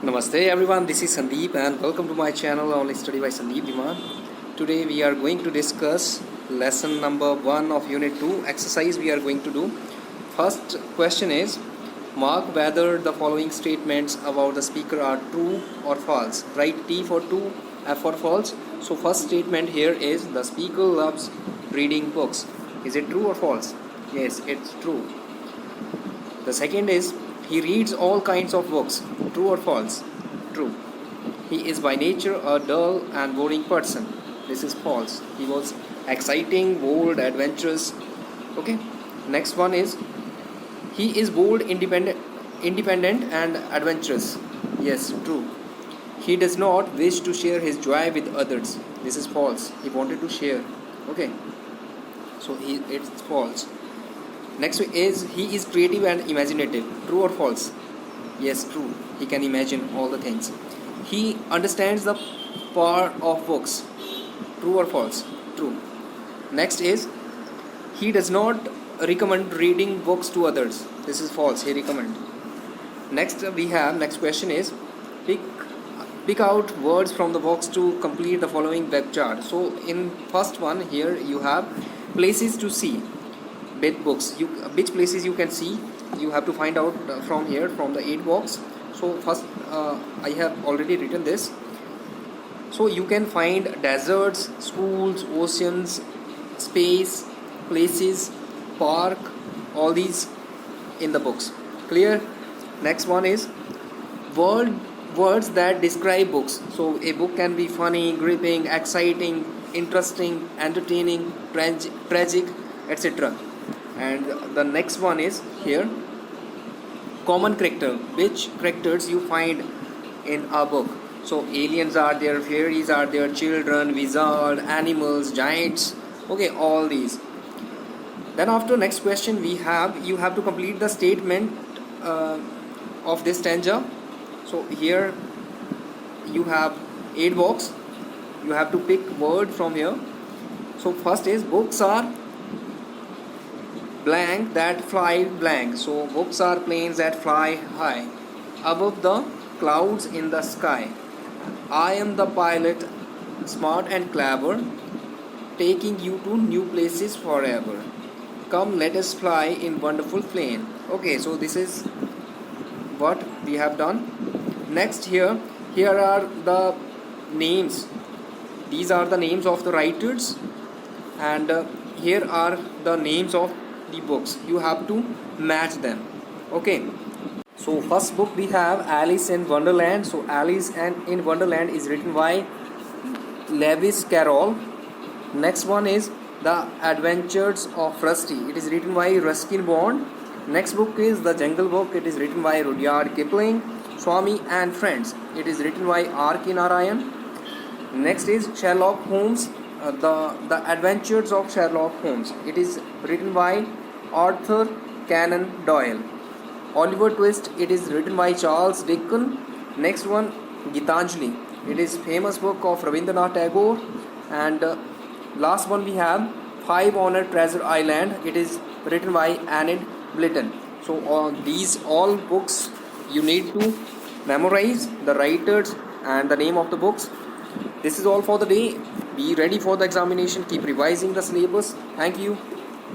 Namaste everyone, this is Sandeep and welcome to my channel Only Study by Sandeep Diman. Today we are going to discuss lesson number 1 of unit 2 exercise we are going to do. First question is, mark whether the following statements about the speaker are true or false. Write T for true, F for false. So first statement here is, the speaker loves reading books. Is it true or false? Yes, it's true. The second is, he reads all kinds of books. True or false? True. He is by nature a dull and boring person. This is false. He was exciting, bold, adventurous. Okay. Next one is, he is bold, independent and adventurous. Yes, true. He does not wish to share his joy with others. This is false. He wanted to share. Okay. So it's false. Next is, he is creative and imaginative. True or false? Yes, true. He can imagine all the things. He understands the power of books. True or false? True. Next is, he does not recommend reading books to others. This is false. He recommend. Next question is, pick out words from the box to complete the following web chart. So in first one here you have places to see. Books, which places you can see, you have to find out from here, from the 8 box. So first I have already written this. So you can find deserts, schools, oceans, space, places, park, all these in the books. Clear? Next one is words that describe books. So a book can be funny, gripping, exciting, interesting, entertaining, tragic, etc. And the next one is here, common character, which characters you find in a book. So aliens are there, fairies are there, children, wizard, animals, giants, okay, all these. Then after next question you have to complete the statement of this stanza. So here you have 8 box, you have to pick word from here. So first is, books are blank that fly blank. So books are planes that fly high above the clouds in the sky. I am the pilot, smart and clever, taking you to new places forever. Come, let us fly in wonderful plane. Okay, so this is what we have done. Next here are the names. These are the names of the writers, and here are the names of the books. You have to match them. Okay, so first book we have Alice in Wonderland. So Alice in Wonderland is written by Lewis Carroll. Next one is The Adventures of Rusty. It is written by Ruskin Bond. Next book is The Jungle Book. It is written by Rudyard Kipling. Swami and Friends. It is written by R.K. Narayan. Next is Sherlock Holmes. The Adventures of Sherlock Holmes. It is written by Arthur Conan Doyle. Oliver Twist. It is written by Charles Dickens. Next one, Gitanjali. It is famous book of Rabindranath Tagore. And last one we have Five on Treasure Island. It is written by Enid Blyton. So these all books you need to memorize the writers and the name of the books. This is all for the day. Be ready for the examination. Keep revising the syllabus. Thank you.